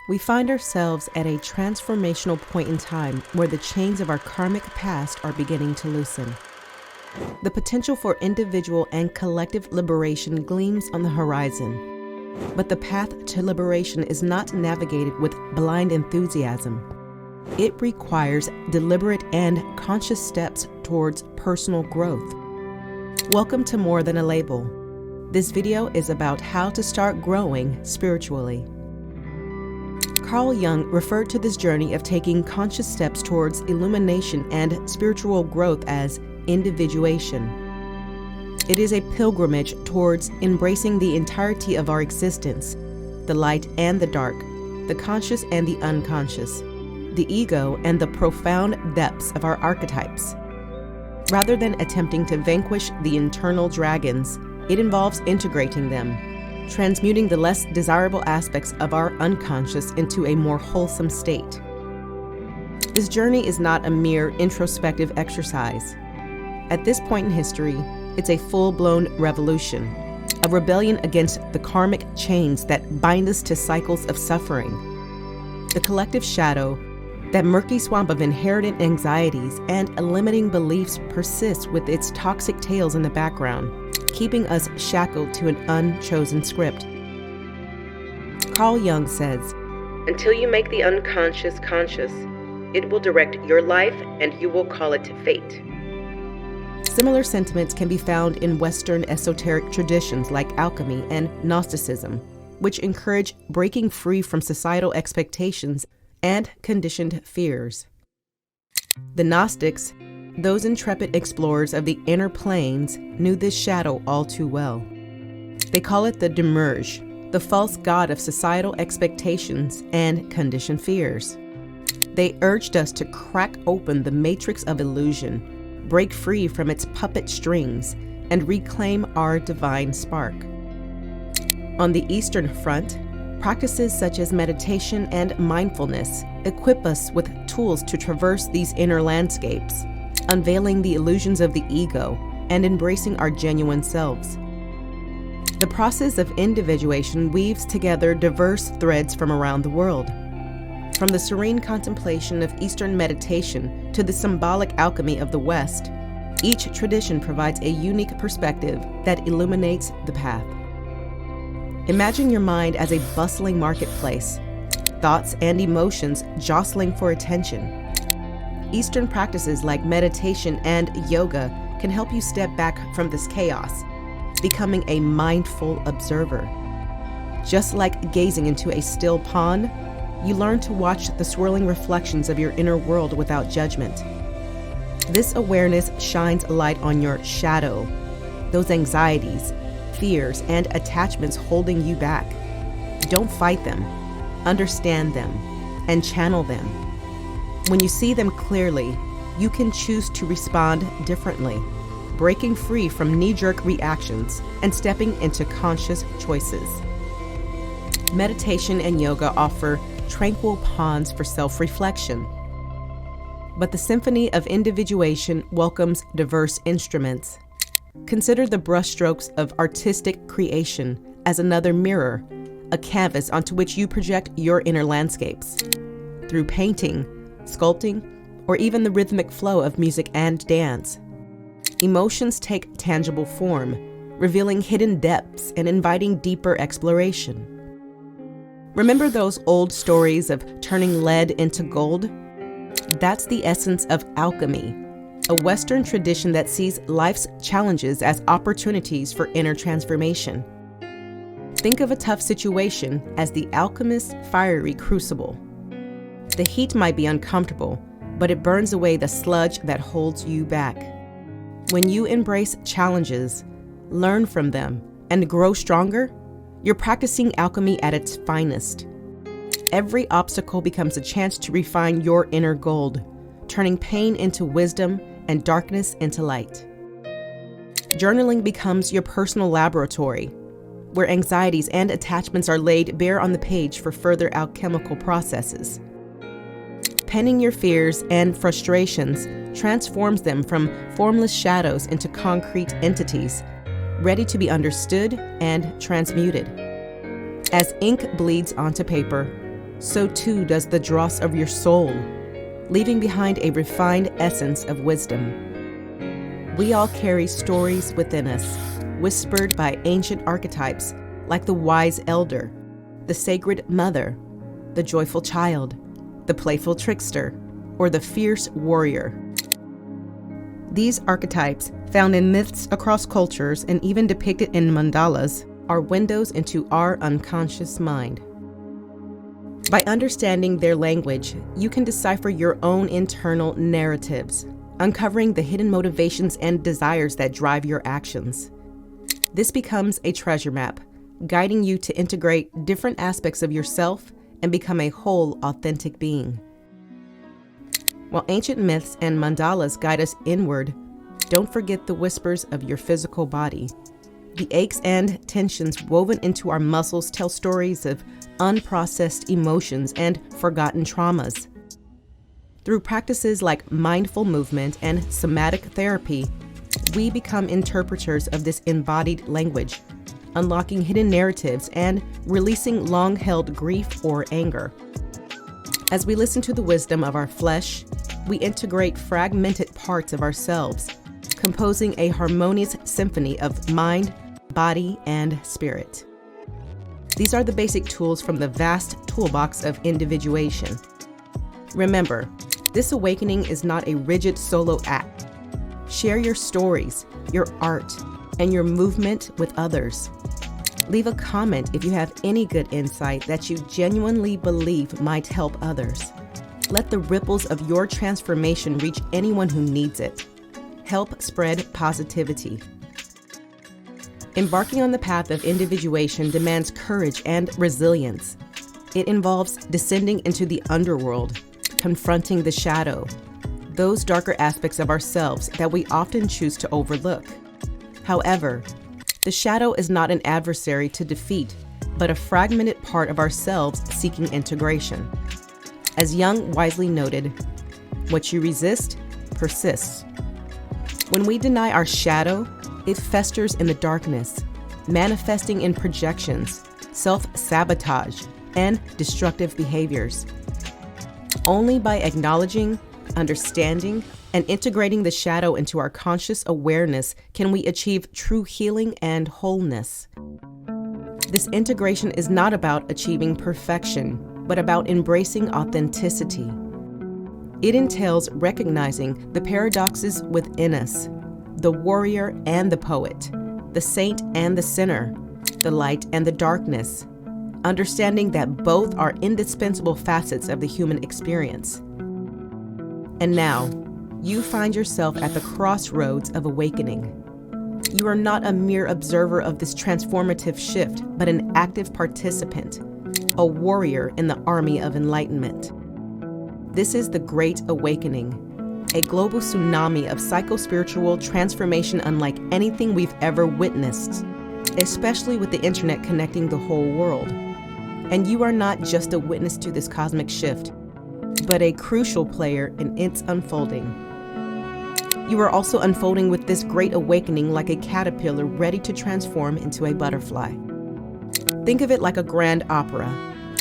We find ourselves at a transformational point in time where the chains of our karmic past are beginning to loosen. The potential for individual and collective liberation gleams on the horizon. But the path to liberation is not navigated with blind enthusiasm. It requires deliberate and conscious steps towards personal growth. Welcome to More Than a Label. This video is about how to start growing spiritually. Carl Jung referred to this journey of taking conscious steps towards illumination and spiritual growth as individuation. It is a pilgrimage towards embracing the entirety of our existence, the light and the dark, the conscious and the unconscious, the ego and the profound depths of our archetypes. Rather than attempting to vanquish the internal dragons, it involves integrating them, transmuting the less desirable aspects of our unconscious into a more wholesome state. This journey is not a mere introspective exercise. At this point in history, it's a full-blown revolution, a rebellion against the karmic chains that bind us to cycles of suffering. The collective shadow, that murky swamp of inherited anxieties and limiting beliefs, persists with its toxic tales in the background, keeping us shackled to an unchosen script. Carl Jung says, "Until you make the unconscious conscious, it will direct your life and you will call it fate." Similar sentiments can be found in Western esoteric traditions like alchemy and Gnosticism, which encourage breaking free from societal expectations and conditioned fears. The Gnostics, those intrepid explorers of the inner planes, knew this shadow all too well. They call it the Demiurge, the false god of societal expectations and conditioned fears. They urged us to crack open the matrix of illusion, break free from its puppet strings, and reclaim our divine spark. On the Eastern Front, practices such as meditation and mindfulness equip us with tools to traverse these inner landscapes, unveiling the illusions of the ego and embracing our genuine selves. The process of individuation weaves together diverse threads from around the world. From the serene contemplation of Eastern meditation to the symbolic alchemy of the West, each tradition provides a unique perspective that illuminates the path. Imagine your mind as a bustling marketplace, thoughts and emotions jostling for attention. Eastern practices like meditation and yoga can help you step back from this chaos, becoming a mindful observer. Just like gazing into a still pond, you learn to watch the swirling reflections of your inner world without judgment. This awareness shines a light on your shadow, those anxieties, fears, and attachments holding you back. Don't fight them, understand them, and channel them. When you see them clearly, you can choose to respond differently, breaking free from knee-jerk reactions and stepping into conscious choices. Meditation and yoga offer tranquil ponds for self-reflection. But the symphony of individuation welcomes diverse instruments. Consider the brushstrokes of artistic creation as another mirror, a canvas onto which you project your inner landscapes. Through painting, sculpting, or even the rhythmic flow of music and dance, emotions take tangible form, revealing hidden depths and inviting deeper exploration. Remember those old stories of turning lead into gold? That's the essence of alchemy, a Western tradition that sees life's challenges as opportunities for inner transformation. Think of a tough situation as the alchemist's fiery crucible. The heat might be uncomfortable, but it burns away the sludge that holds you back. When you embrace challenges, learn from them, and grow stronger, you're practicing alchemy at its finest. Every obstacle becomes a chance to refine your inner gold, turning pain into wisdom and darkness into light. Journaling becomes your personal laboratory, where anxieties and attachments are laid bare on the page for further alchemical processes. Penning your fears and frustrations transforms them from formless shadows into concrete entities, ready to be understood and transmuted. As ink bleeds onto paper, so too does the dross of your soul, leaving behind a refined essence of wisdom. We all carry stories within us, whispered by ancient archetypes like the wise elder, the sacred mother, the joyful child, the playful trickster, or the fierce warrior. These archetypes, found in myths across cultures and even depicted in mandalas, are windows into our unconscious mind. By understanding their language, you can decipher your own internal narratives, uncovering the hidden motivations and desires that drive your actions. This becomes a treasure map, guiding you to integrate different aspects of yourself and become a whole, authentic being. While ancient myths and mandalas guide us inward, don't forget the whispers of your physical body. The aches and tensions woven into our muscles tell stories of unprocessed emotions and forgotten traumas. Through practices like mindful movement and somatic therapy, we become interpreters of this embodied language, unlocking hidden narratives and releasing long-held grief or anger. As we listen to the wisdom of our flesh, we integrate fragmented parts of ourselves, composing a harmonious symphony of mind, body, and spirit. These are the basic tools from the vast toolbox of individuation. Remember, this awakening is not a rigid solo act. Share your stories, your art, and your movement with others. Leave a comment if you have any good insight that you genuinely believe might help others. Let the ripples of your transformation reach anyone who needs it. Help spread positivity. Embarking on the path of individuation demands courage and resilience. It involves descending into the underworld, confronting the shadow, those darker aspects of ourselves that we often choose to overlook. However, the shadow is not an adversary to defeat, but a fragmented part of ourselves seeking integration. As Jung wisely noted, what you resist persists. When we deny our shadow, it festers in the darkness, manifesting in projections, self-sabotage, and destructive behaviors. Only by acknowledging, understanding, and integrating the shadow into our conscious awareness can we achieve true healing and wholeness. This integration is not about achieving perfection, but about embracing authenticity. It entails recognizing the paradoxes within us, the warrior and the poet, the saint and the sinner, the light and the darkness, understanding that both are indispensable facets of the human experience. And now, you find yourself at the crossroads of awakening. You are not a mere observer of this transformative shift, but an active participant, a warrior in the army of enlightenment. This is the Great Awakening, a global tsunami of psycho-spiritual transformation unlike anything we've ever witnessed, especially with the internet connecting the whole world. And you are not just a witness to this cosmic shift, but a crucial player in its unfolding. You are also unfolding with this great awakening like a caterpillar ready to transform into a butterfly. Think of it like a grand opera,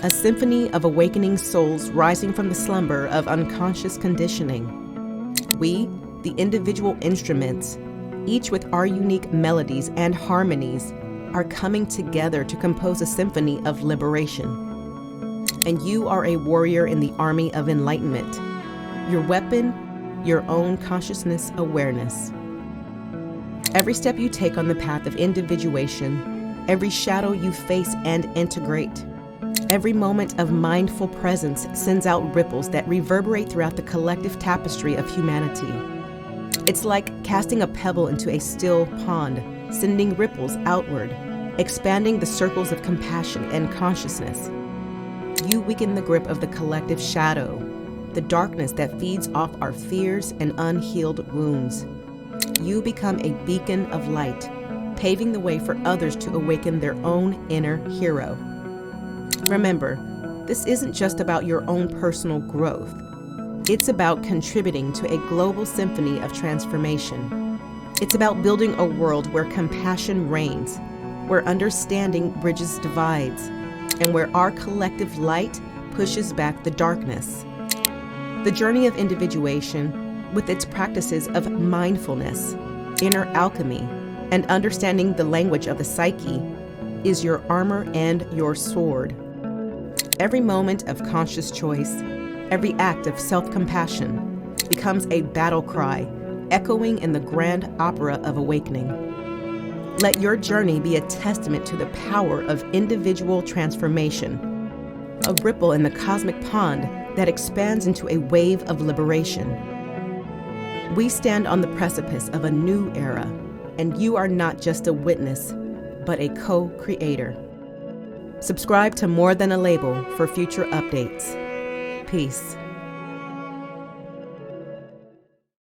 a symphony of awakening souls rising from the slumber of unconscious conditioning. We, the individual instruments, each with our unique melodies and harmonies, are coming together to compose a symphony of liberation. And you are a warrior in the army of enlightenment. Your weapon, your own consciousness awareness. Every step you take on the path of individuation, every shadow you face and integrate, every moment of mindful presence sends out ripples that reverberate throughout the collective tapestry of humanity. It's like casting a pebble into a still pond, sending ripples outward, expanding the circles of compassion and consciousness. You weaken the grip of the collective shadow, the darkness that feeds off our fears and unhealed wounds. You become a beacon of light, paving the way for others to awaken their own inner hero. Remember, this isn't just about your own personal growth. It's about contributing to a global symphony of transformation. It's about building a world where compassion reigns, where understanding bridges divides, and where our collective light pushes back the darkness. The journey of individuation, with its practices of mindfulness, inner alchemy, and understanding the language of the psyche, is your armor and your sword. Every moment of conscious choice, every act of self-compassion becomes a battle cry, echoing in the grand opera of awakening. Let your journey be a testament to the power of individual transformation, a ripple in the cosmic pond that expands into a wave of liberation. We stand on the precipice of a new era, and you are not just a witness, but a co-creator. Subscribe to More Than a Label for future updates. Peace.